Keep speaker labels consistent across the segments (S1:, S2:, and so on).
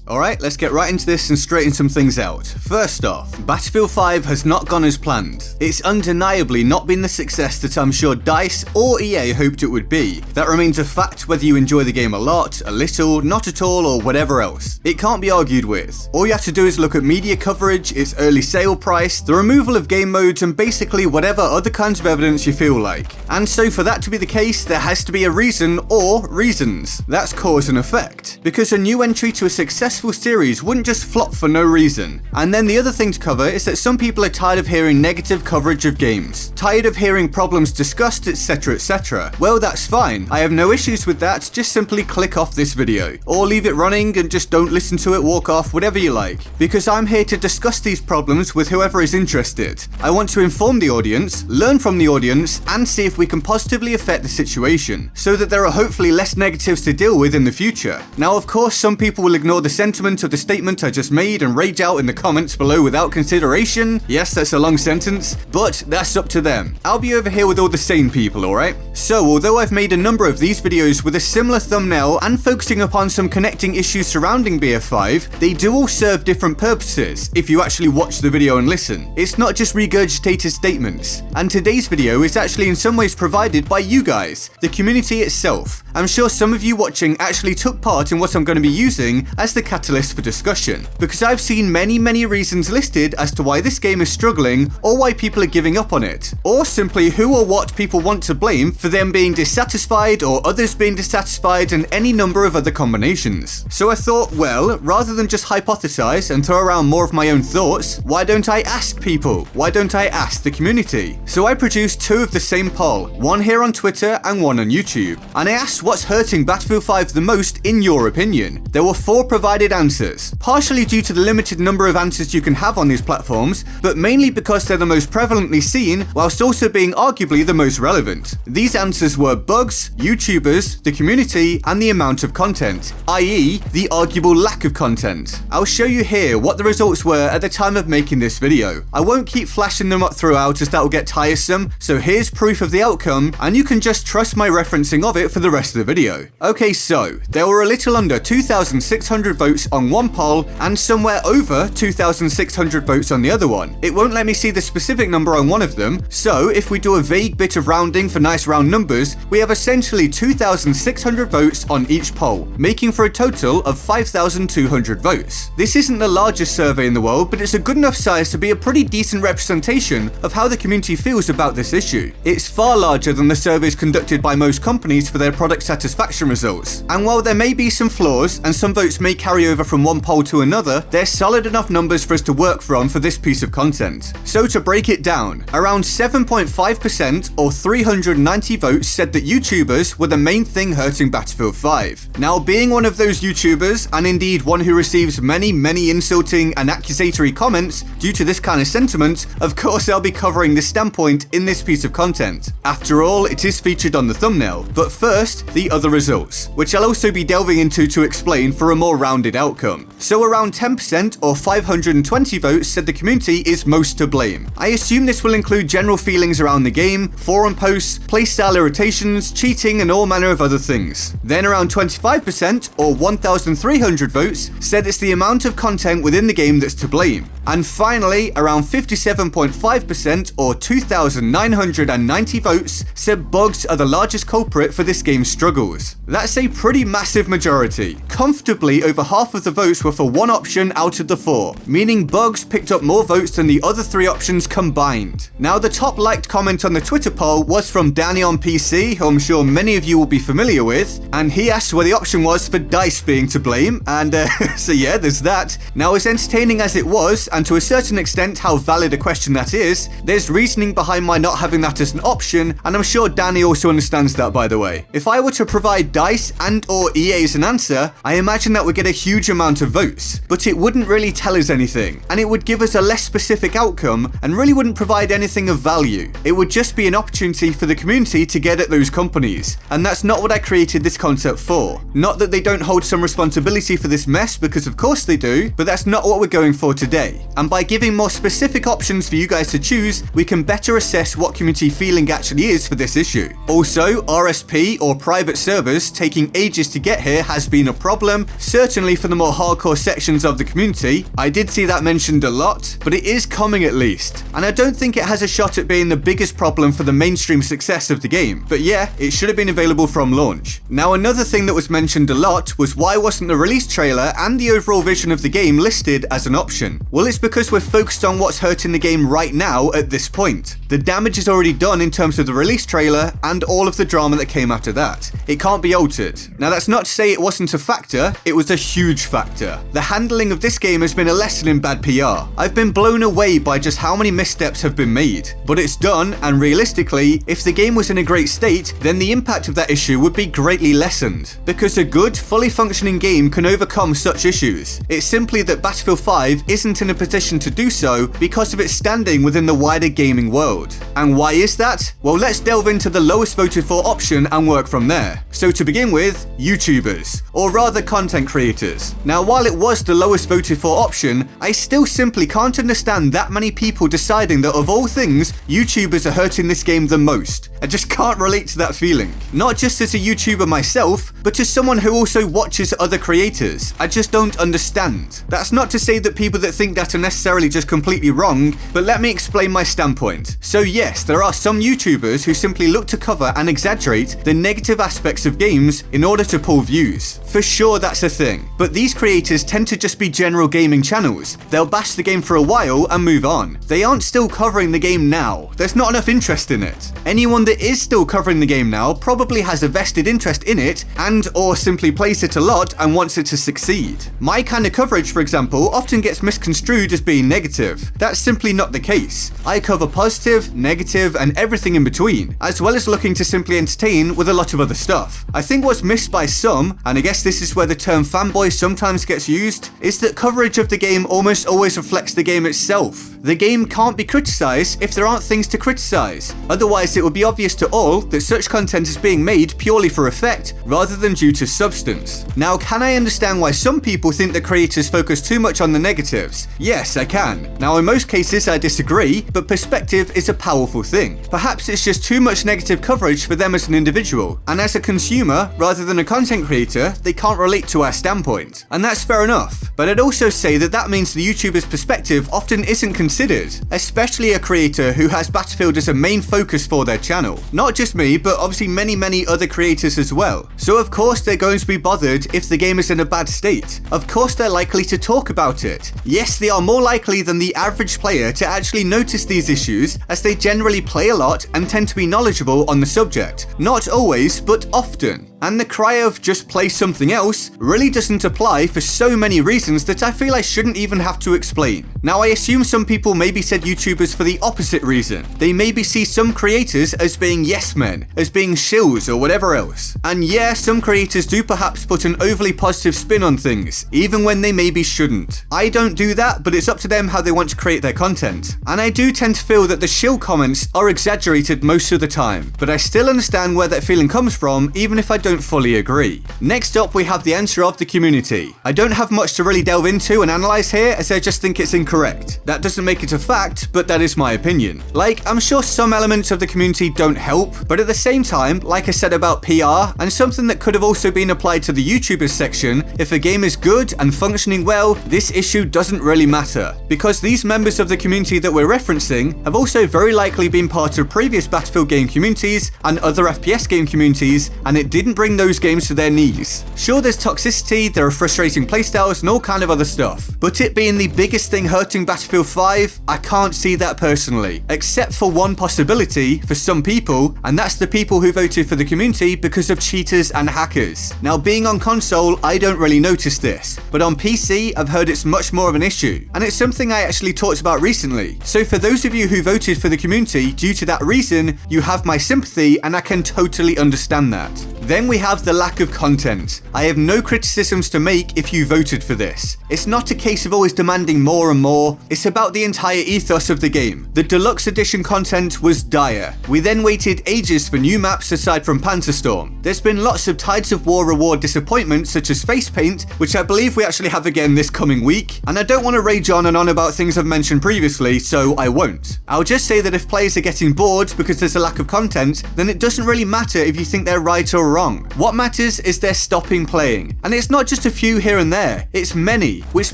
S1: Alright, let's get right into this and straighten some things out. First off, Battlefield 5 has not gone as planned. It's undeniably not been the success that I'm sure DICE or EA hoped it would be. That remains a fact whether you enjoy the game a lot, a little, not at all, or whatever else. It can't be argued with. All you have to do is look at media coverage, its early sale price, the removal of game modes, and basically whatever other kinds of evidence you feel like. And so for that to be the case, there has to be a reason or reasons. That's cause and effect. Because a new entry to a successful series wouldn't just flop for no reason. And then the other thing to cover is that some people are tired of hearing negative coverage of games, tired of hearing problems discussed, etc, etc. Well, that's fine. I have no issues with that. Just simply click off this video. Or leave it running and just don't listen to it, walk off, whatever you like. Because I'm here to discuss these problems with whoever is interested. I want to inform the audience, learn from the audience, and see if we can positively affect the situation, so that there are hopefully less negatives to deal with in the future. Now, of course, some people will ignore the sentiment of the statement I just made and rage out in the comments below without consideration. Yes, that's a long sentence, but that's up to them. I'll be over here with all the sane people, alright? So, although I've made a number of these videos with a similar thumbnail and focusing upon some connecting issues surrounding BF5, they do all serve different purposes if you actually watch the video and listen. It's not just regurgitated statements. And today's video is actually in some ways provided by you guys, the community itself. I'm sure some of you watching actually took part in what I'm going to be using as the catalyst for discussion, because I've seen many reasons listed as to why this game is struggling or why people are giving up on it, or simply who or what people want to blame for them being dissatisfied or others being dissatisfied, and any number of other combinations. So I thought, well, rather than just hypothesize and throw around more of my own thoughts, why don't I ask people? Why don't I ask the community? So I produced two of the same poll, one here on Twitter and one on YouTube, and I asked what's hurting Battlefield 5 the most in your opinion. There were 4 provided answers, partially due to the limited number of answers you can have on these platforms, but mainly because they're the most prevalently seen, whilst also being arguably the most relevant. These answers were bugs, YouTubers, the community, and the amount of content, i.e. the arguable lack of content. I'll show you here what the results were at the time of making this video. I won't keep flashing them up throughout as that will get tiresome, so here's proof of the outcome, and you can just trust my referencing of it for the rest of the video. Okay, so there were a little under 2,600 votes on one poll and somewhere over 2,600 votes on the other one. It won't let me see the specific number on one of them, so if we do a vague bit of rounding for nice round numbers, we have essentially 2,600 votes on each poll, making for a total of 5,200 votes. This isn't the largest survey in the world, but it's a good enough size to be a pretty decent representation of how the community feels about this issue. It's far larger than the surveys conducted by most companies for their product satisfaction results, and while there may be some flaws and some votes may carry over from one poll to another, they're solid enough numbers for us to work from for this piece of content. So to break it down, around 7.5% or 390 votes said that YouTubers were the main thing hurting Battlefield 5. Now, being one of those YouTubers, and indeed one who receives many insulting and accusatory comments due to this kind of sentiment, of course I'll be covering this standpoint in this piece of content. After all, it is featured on the thumbnail. But first, the other results, which I'll also be delving into to explain for a more rounded outcome. So around 10% or 520 votes said the community is most to blame. I assume this will include general feelings around the game, forum posts, playstyle irritations, cheating, and all manner of other things. Then around 25% or 1,300 votes said it's the amount of content within the game that's to blame. And finally, around 57.5% or 2,990 votes said bugs are the largest culprit for this game's struggles. That's a pretty massive majority. Comfortably over half of the votes were for one option out of the 4, meaning bugs picked up more votes than the other 3 options combined. Now, the top liked comment on the Twitter poll was from Danny on PC, who I'm sure many of you will be familiar with, and he asked where the option was for DICE being to blame, and so yeah, there's that. Now, as entertaining as it was, and to a certain extent how valid a question that is, there's reasoning behind my not having that as an option, and I'm sure Danny also understands that, by the way. If I were to provide DICE and or EA as an answer, I imagine that would get a huge amount of votes, but it wouldn't really tell us anything, and it would give us a less specific outcome and really wouldn't provide anything of value. It would just be an opportunity for the community to get at those companies, and that's not what I created this concept for. Not that they don't hold some responsibility for this mess, because of course they do, but that's not what we're going for today. And by giving more specific options for you guys to choose, we can better assess what community feeling actually is for this issue. Also, RSP or private servers taking ages to get here has been a problem, certainly especially for the more hardcore sections of the community. I did see that mentioned a lot, but it is coming at least. And I don't think it has a shot at being the biggest problem for the mainstream success of the game. But yeah, it should have been available from launch. Now, another thing that was mentioned a lot was why wasn't the release trailer and the overall vision of the game listed as an option? Well, it's because we're focused on what's hurting the game right now at this point. The damage is already done in terms of the release trailer and all of the drama that came after that. It can't be altered. Now, that's not to say it wasn't a factor, it was a huge factor. The handling of this game has been a lesson in bad PR. I've been blown away by just how many missteps have been made. But it's done, and realistically, if the game was in a great state, then the impact of that issue would be greatly lessened. Because a good, fully functioning game can overcome such issues. It's simply that Battlefield 5 isn't in a position to do so because of its standing within the wider gaming world. And why is that? Well, let's delve into the lowest voted for option and work from there. So to begin with, YouTubers, or rather content creators. Now, while it was the lowest voted for option, I still simply can't understand that many people deciding that of all things, YouTubers are hurting this game the most. I just can't relate to that feeling. Not just as a YouTuber myself, but as someone who also watches other creators. I just don't understand. That's not to say that people that think that are necessarily just completely wrong, but let me explain my standpoint. So yes, there are some YouTubers who simply look to cover and exaggerate the negative aspects of games in order to pull views. For sure, that's a thing. But these creators tend to just be general gaming channels. They'll bash the game for a while and move on. They aren't still covering the game now. There's not enough interest in it. Anyone that is still covering the game now probably has a vested interest in it and or simply plays it a lot and wants it to succeed. My kind of coverage, for example, often gets misconstrued as being negative. That's simply not the case. I cover positive, negative, and everything in between, as well as looking to simply entertain with a lot of other stuff. I think what's missed by some, and I guess this is where the term fanboy sometimes gets used, is that coverage of the game almost always reflects the game itself. The game can't be criticized if there aren't things to criticize. Otherwise, it would be obvious to all that such content is being made purely for effect rather than due to substance. Now, can I understand why some people think that creators focus too much on the negatives? Yes, I can. Now, in most cases, I disagree, but perspective is a powerful thing. Perhaps it's just too much negative coverage for them as an individual, and as a consumer, rather than a content creator, they can't relate to our standpoint. And that's fair enough. But I'd also say that that means the YouTuber's perspective often isn't considered, especially a creator who has Battlefield as a main focus for their channel. Not just me, but obviously many other creators as well. So of course they're going to be bothered if the game is in a bad state. Of course they're likely to talk about it. Yes, they are more likely than the average player to actually notice these issues, as they generally play a lot and tend to be knowledgeable on the subject. Not always, but often. And the cry of just play something else really doesn't apply for so many reasons that I feel I shouldn't even have to explain. Now, I assume some people maybe said YouTubers for the opposite reason. They maybe see some creators as being yes men, as being shills or whatever else. And yeah, some creators do perhaps put an overly positive spin on things, even when they maybe shouldn't. I don't do that, but it's up to them how they want to create their content. And I do tend to feel that the shill comments are exaggerated most of the time, but I still understand where that feeling comes from, even if I don't fully agree. Next up, we have the answer of the community. I don't have much to really delve into and analyze here, as I just think it's incorrect. That doesn't make it a fact, but that is my opinion. Like, I'm sure some elements of the community don't help, but at the same time, like I said about PR, and something that could have also been applied to the YouTubers section, if a game is good and functioning well, this issue doesn't really matter. Because these members of the community that we're referencing have also very likely been part of previous Battlefield game communities and other FPS game communities, and it didn't bring those games to their knees. Sure, there's toxicity, there are frustrating playstyles and all kind of other stuff, but it being the biggest thing hurting Battlefield 5, I can't see that personally, except for one possibility for some people, and that's the people who voted for the community because of cheaters and hackers. Now, being on console, I don't really notice this, but on PC, I've heard it's much more of an issue, and it's something I actually talked about recently. So for those of you who voted for the community due to that reason, you have my sympathy, and I can totally understand that. Then we have the lack of content. I have no criticisms to make if you voted for this. this. It's not a case of always demanding more and more, it's about the entire ethos of the game. The deluxe edition content was dire. We then waited ages for new maps aside from Panzerstorm. There's been lots of Tides of War reward disappointments such as Face Paint, which I believe we actually have again this coming week, and I don't want to rage on and on about things I've mentioned previously, so I won't. I'll just say that if players are getting bored because there's a lack of content, then it doesn't really matter if you think they're right or wrong. What matters is they're stopping playing. And it's not just a few here and there, it's many, which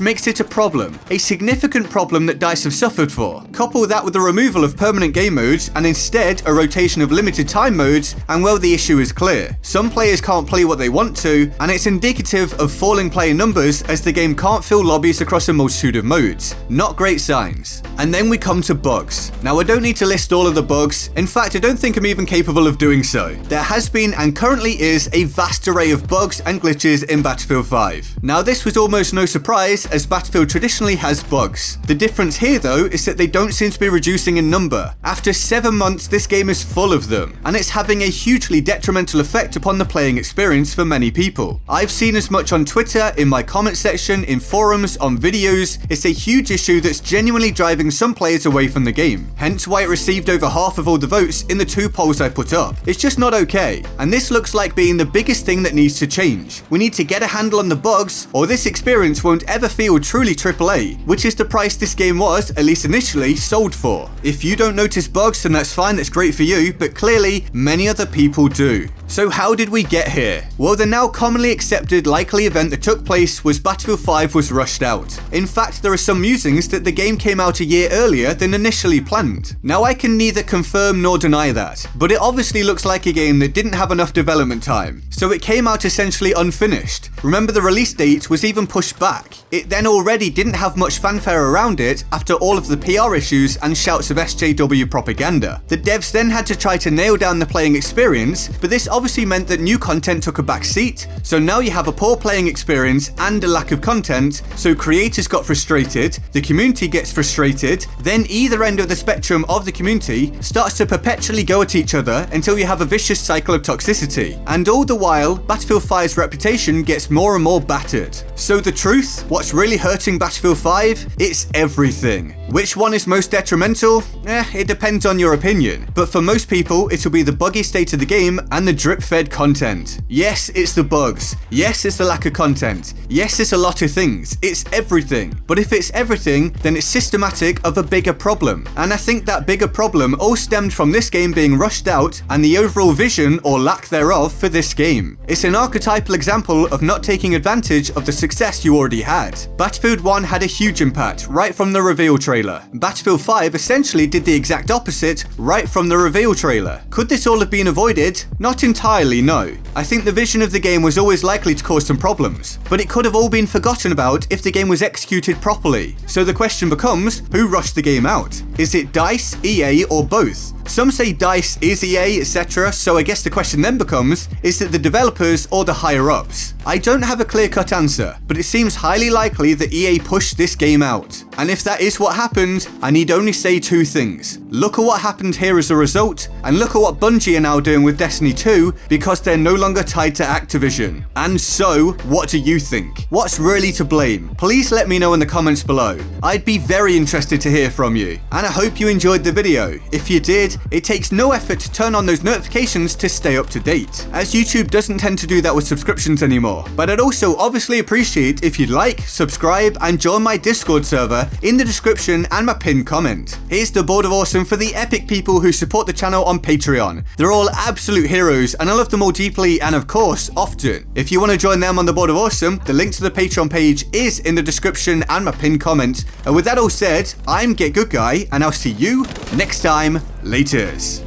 S1: makes it a problem. A significant problem that DICE have suffered for. Couple that with the removal of permanent game modes and instead a rotation of limited time modes, and well, the issue is clear. Some players can't play what they want to, and it's indicative of falling player numbers as the game can't fill lobbies across a multitude of modes. Not great signs. And then we come to bugs. Now, I don't need to list all of the bugs. In fact, I don't think I'm even capable of doing so. There has been and currently is a vast array of bugs and glitches in Battlefield 5. Now, this was almost no surprise as Battlefield traditionally has bugs. The difference here though is that they don't seem to be reducing in number. After 7 months, this game is full of them, and it's having a hugely detrimental effect upon the playing experience for many people. I've seen as much on Twitter, in my comment section, in forums, on videos. It's a huge issue that's genuinely driving some players away from the game, hence why it received over half of all the votes in the 2 polls I put up. It's just not okay, and this looks like being the biggest thing that needs to change. We need to get a handle on the bugs, or this experience won't ever feel truly AAA, which is the price this game was, at least initially, sold for. If you don't notice bugs, then that's fine, that's great for you, but clearly, many other people do. So how did we get here? Well, the now commonly accepted likely event that took place was Battlefield 5 was rushed out. In fact, there are some musings that the game came out a year earlier than initially planned. Now, I can neither confirm nor deny that, but it obviously looks like a game that didn't have enough development time, so it came out essentially unfinished. Remember, the release date was even pushed back. It then already didn't have much fanfare around it after all of the PR issues and shouts of SJW propaganda. The devs then had to try to nail down the playing experience, but this obviously meant that new content took a back seat, so now you have a poor playing experience and a lack of content, so creators got frustrated, the community gets frustrated, then either end of the spectrum of the community starts to perpetually go at each other until you have a vicious cycle of toxicity. And all the while, Battlefield 5's reputation gets more and more battered. So the truth? What's really hurting Battlefield 5? It's everything. Which one is most detrimental? It depends on your opinion. But for most people, it'll be the buggy state of the game and the drip-fed content. Yes, it's the bugs. Yes, it's the lack of content. Yes, it's a lot of things. It's everything. But if it's everything, then it's systematic of a bigger problem. And I think that bigger problem all stemmed from this game being rushed out and the overall vision or lack thereof for this game. It's an archetypal example of not taking advantage of the success you already had. Battlefield 1 had a huge impact right from the reveal trailer. Battlefield 5 essentially did the exact opposite right from the reveal trailer. Could this all have been avoided? Not entirely, no. I think the vision of the game was always likely to cause some problems, but it could have all been forgotten about if the game was executed properly. So the question becomes, who rushed the game out? Is it DICE, EA, or both? Some say DICE is EA, etc, so I guess the question then becomes, is it the developers or the higher-ups? I don't have a clear-cut answer, but it seems highly likely that EA pushed this game out. And if that is what happened, I need only say 2 things. Look at what happened here as a result, and look at what Bungie are now doing with Destiny 2 because they're no longer tied to Activision. And so, what do you think? What's really to blame? Please let me know in the comments below. I'd be very interested to hear from you, and I hope you enjoyed the video. If you did, it takes no effort to turn on those notifications to stay up to date, as YouTube doesn't tend to do that with subscriptions anymore. But I'd also obviously appreciate if you'd like, subscribe, and join my Discord server in the description and my pinned comment. Here's the Board of Awesome for the epic people who support the channel on Patreon. They're all absolute heroes, and I love them all deeply and of course, often. If you want to join them on the Board of Awesome, the link to the Patreon page is in the description and my pinned comment. And with that all said, I'm GetGoodGuy, and I'll see you next time. Laters.